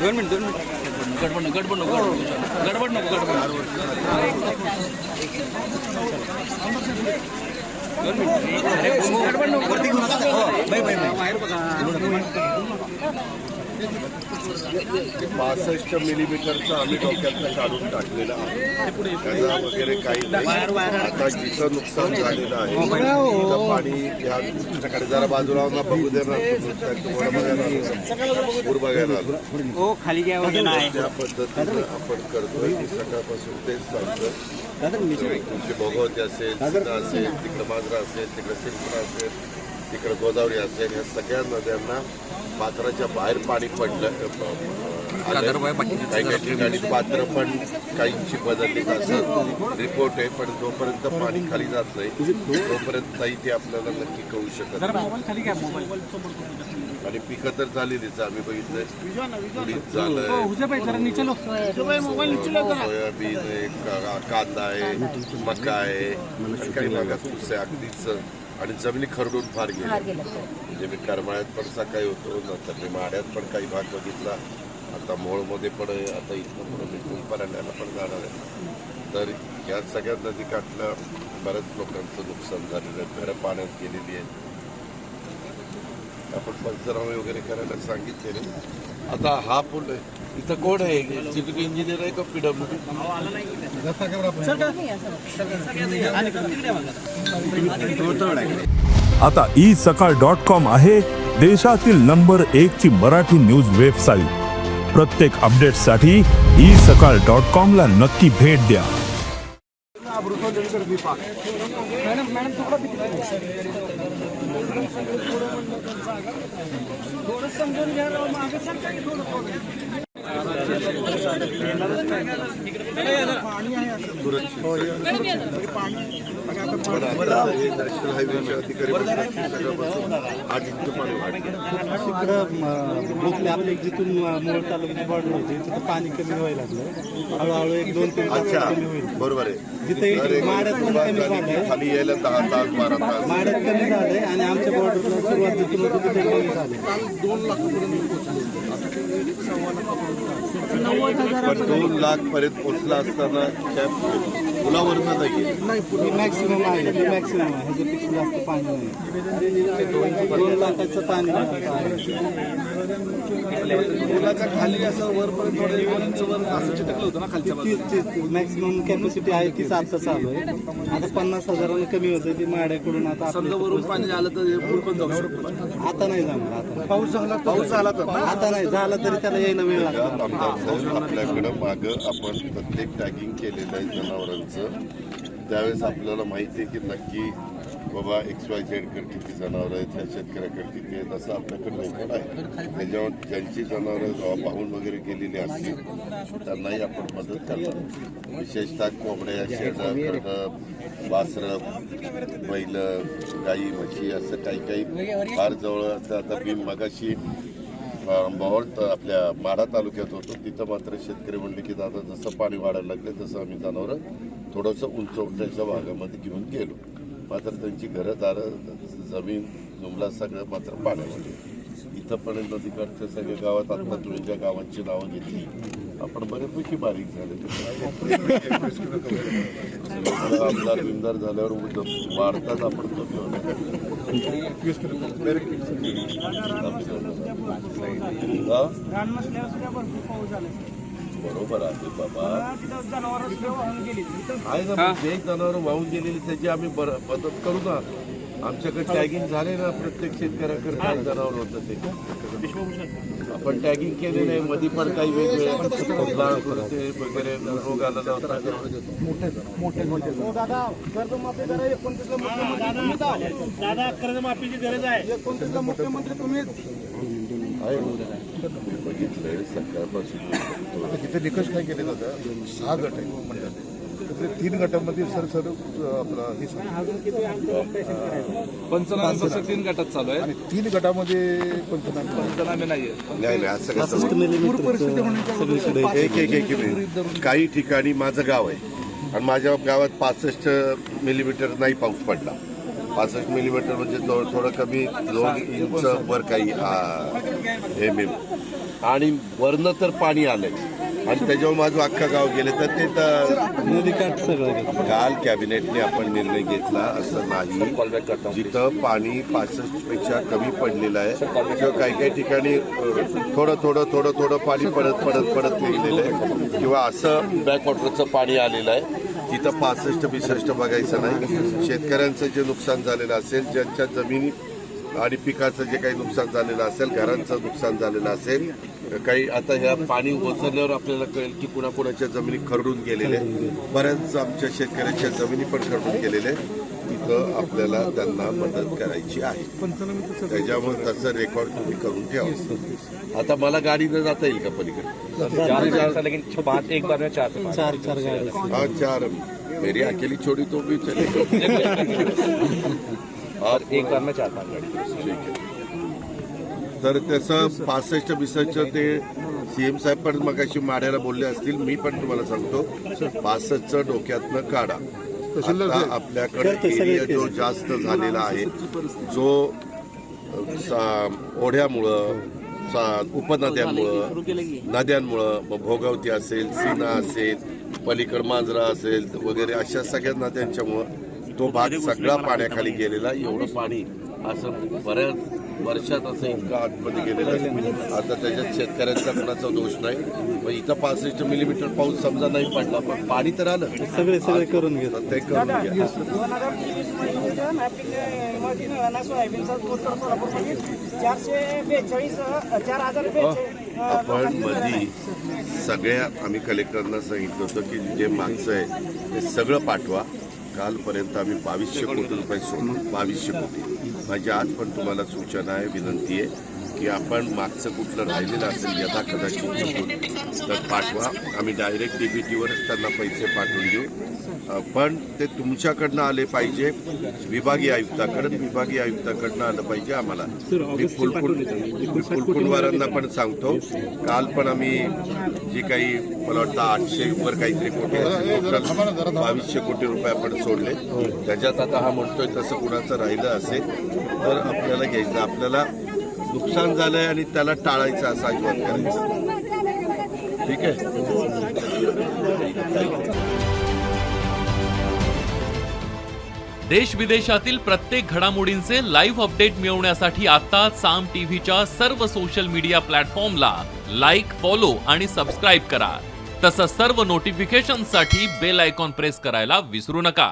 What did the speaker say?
2 minute गडबड नको वरती घेऊ नका. ते 65 मिलीमीटरचं आम्ही डोक्यातनं काढून टाकलेलं आहे. त्याचा वगैरे काही नाही. आता जिथं नुकसान झालेलं आहे तिथं पाणी या जरा बाजूला बघू देणार पूर बघायला खाली त्या पद्धतीनं आपण करतोय. सकाळपासून तेच सांगतो. तुमची भोगवती असेल, सीता असेल, तिकडं मांजरा असेल, तिकडं सिंधुदुर्ग असेल, तिकडं गोदावरी असेल, या सगळ्या नद्यांना पात्राच्या बाहेर पाणी पडलं. काही ठिकाणी पात्र पण काहींची बदलली असं रिपोर्ट आहे. पण जोपर्यंत पाणी खाली जात नाही तोपर्यंत ते आपल्याला नक्की कळू शकत नाही. आणि पिकं तर झालेलीच आम्ही बघितलंय. उडीद झालंय, सोयाबीन आहे, कांदा आहे, मका आहे, काही भागात ऊस आहे अगदीच. आणि जमिनी खरडून फार गेल्या. म्हणजे मी करमाळ्यात पण सकाळी होतो, नंतर मी माड्यात पण काही भाग बघितला. आता मोळमध्ये पण आहे, आता इथं पुढे मी कुंपराण्याला पण जाणार आहे. तर या सगळ्या नदीकाठल्या बऱ्याच लोकांचं नुकसान झालेलं आहे. घरं पाण्यात गेलेली आहेत. आपण पंचनामे वगैरे करायला सांगितलेले. आता हा पूल इथं कोण आहे? सिव्हिल इंजिनियर आहे का PWD? आता isakal.com आहे देशातील नंबर 1 ची मराठी न्यूज वेबसाईट. प्रत्येक अपडेटसाठी isakal.com ला नक्की भेट द्या. समजून घ्या. नॅशनल हायवेच्या अधिकारी आपल्या जिथून मूळ तालुक्याची बॉर्डर होती तिथं पाणी कमी व्हायला लागलं. हळूहळू 1-2-3 तास कमी होईल. बरोबर आहे. जिथे माड्यात पण कमी झालंय, खाली यायला 10 तास 12 तास माड्यात कमी झालंय आणि आमच्या बॉर्डरला सुरुवात जिथून होती तिथे कमी झाले. 2 लाख पर्यंत पोहोचला असताना त्या पुलावरनं नाही मॅक्सिमम आहे. मॅक्सिमम आहे. ह्याच्यापेक्षा जास्त पाणी नाही. 2 लाखाचं पाणी पुलाच्या खाली असं वरपर्यंत असं चिटकलं होतं ना खालच्या मॅक्सिमम कॅपॅसिटी आहे ती 7 चालू आहे. आता 50,000 कमी होतं ती माड्याकडून. आता समजा वरून पाणी आलं तर पूल पण जाऊ शकतो. आता नाही जाणार. आता पाऊस झाला तर आता नाही झाला तरी त्याला यायला वेळ लागतो. आपल्याकडं मागं आपण प्रत्येक टॅगिंग केलेलं आहे जनावरांचं. त्यावेळेस आपल्याला माहिती आहे की नक्की बाबा XYZ किती जनावरं आहेत, ह्या शेतकऱ्याकडे किती आहेत, असं आपल्याकडे रेकॉर्ड आहे. त्याच्यावर ज्यांची जनावरं पाहून वगैरे गेलेली असतील त्यांनाही आपण मदत करणार. विशेषतः कोंबड्या, शेळ्या, करडं, वासरं, बैल, गाई, म्हशी असं काही फार जवळ असतं. आता मी मगाशी मोहोळ आपल्या माढा तालुक्यात होतो. तिथं मात्र शेतकरी म्हणले की दादा जसं पाणी वाढायला लागले तसं आम्ही जनावरं थोडंसं उंचवट्याच्या भागामध्ये घेऊन गेलो. मात्र त्यांची घरं दारं जमीन जुमला सगळं मात्र पाण्यामध्ये. इथं पण नदीकाठच्या सगळ्या गावात आता तुम्ही ज्या गावांची नावं घेतली आपण बऱ्यापैकी बारीक झाले. आमदार बिमदार झाल्यावर वाढतात आपण कमी होणार. बरोबर आहे बाबा. आहे ना, जे जनावर वाहून गेलेली त्याची आम्ही मदत करू ना. आमच्याकडे टॅगिंग झाले ना, प्रत्येक शेतकऱ्याकडे काय जनावर होतं ते आपण टॅगिंग केलेलं आहे. मध्ये पण काही वेगवेगळे वगैरे रोग आलेला होता. दादा कर्जमाफीची गरज आहे. 29ला मुख्यमंत्री तुम्हीच बघितलंय सकाळपासून. तिथे निकष काय केलेला होता? 6 गट आहे मंडळाचे. 3 गटामध्ये सर आपला हे पंचनामे फक्त 3 गटात चालू आहे आणि 3 गटामध्ये पंचनामे नाहीये. नाही असं काही ठिकाणी माझं गाव आहे आणि माझ्या गावात 65 मिलीमीटर नाही पाऊस पडला. 65 मिलीमीटर म्हणजे थोडं कमी 2 इंच वर काही MM आणि वरनं तर पाणी आलंय आणि त्याच्यावर माझं अख्खं गाव गेले तर ते तर नदी काठ सगळं घेतलं. काल कॅबिनेटने आपण निर्णय घेतला असं नाही, जिथं पाणी 65 पेक्षा कमी पडलेलं आहे किंवा काही ठिकाणी थोडं पाणी पडत निघलेलं आहे किंवा असं बॅकवॉटरचं पाणी आलेलं आहे, तिथं 65 बघायचं नाही. शेतकऱ्यांचं जे नुकसान झालेलं असेल, ज्यांच्या जमिनी आणि पिकाचं जे काही नुकसान झालेलं असेल, घरांचं नुकसान झालेलं असेल, काही आता ह्या पाणी ओसरल्यावर आपल्याला कळेल की कुणाकुणाच्या जमिनी खरडून गेलेल्या, बऱ्याच आमच्या शेतकऱ्यांच्या जमिनी पण खरडून गेलेल्या, तिथं आपल्याला त्यांना मदत करायची आहे. त्याच्यामुळे त्याचं रेकॉर्ड तुम्ही करून ठेवा. आता मला गाडीनं जाता येईल का पलीकडे? 4 गाड्या. हाँ 4, मेरी अकेली छोड़ी तो भी चलेगी. और एक बार में 4-5 गाड़ी. ठीक आहे. तर त्याचं 65 ते CM साहेब पण मगाशी माड्याला बोलले असतील, मी पण तुम्हाला सांगतो 65 डोक्यातनं काढा. आता आपल्याकडे एरिया जो जास्त झालेला आहे, जो ओढ्यामुळं, उपनद्यांमुळं, नद्यांमुळं, मग भोगावती असेल, सीना असेल, पलीकड मांजरा असेल वगैरे अशा सगळ्या नद्यांच्यामुळं तो भाग सगळा पाण्याखाली गेलेला. एवढं पाणी असं बऱ्याच वर्षात असं इतकं आतमध्ये गेलेलं आहे. आता त्याच्यात शेतकऱ्यांचा कुणाचा दोष नाही. मग इथं 65 मिलीमीटर पाऊस समजा नाही पडला, पण पाणी तर आलं. सगळे करून घेत. ते करून घ्या. 2023 मध्ये नियोजन ॲप्लिकेशन नळाला सोयाबीनचा उत्तर सोलापूरमध्ये 442 आपण मधी सगळ्या आम्ही कलेक्टरना सांगितलं होतं की जे मागचं आहे ते सगळं पाठवा. कालपर्यंत आम्ही 2200 कोटी रुपये सोडलो. 2200 कोटी. माझी आज पण तुम्हाला सूचना आहे, विनंती आहे की आपण मागचं कुठलं राहिलेलं असेल यथा कदाचित चुकून तर पाठवा. आम्ही डायरेक्ट DBTवरच त्यांना पैसे पाठवून देऊ, पण ते तुमच्याकडनं आले पाहिजे विभागीय आयुक्ताकडून. विभागीय आयुक्ताकडनं आलं पाहिजे आम्हाला. मी फुलकुंडवारांना पण सांगतो, काल पण आम्ही जी काही मला वाटतं 800 वर काहीतरी कोटी 2200 कोटी रुपये आपण सोडले. त्याच्यात आता हा म्हणतोय तसं कुणाचं राहिलं असेल तर आपल्याला घ्यायचं. आपल्याला नुकसान झालंय आणि त्याला टाळायचं असं अजिबात करायचं. ठीक आहे. देश विदेशातील प्रत्येक घडामोडींचे लाईव्ह अपडेट मिळवण्यासाठी आता साम टीव्हीच्या सर्व सोशल मीडिया प्लॅटफॉर्मला लाईक, फॉलो आणि सबस्क्राईब करा. तसंच सर्व नोटिफिकेशनसाठी बेल आयकॉन प्रेस करायला विसरू नका.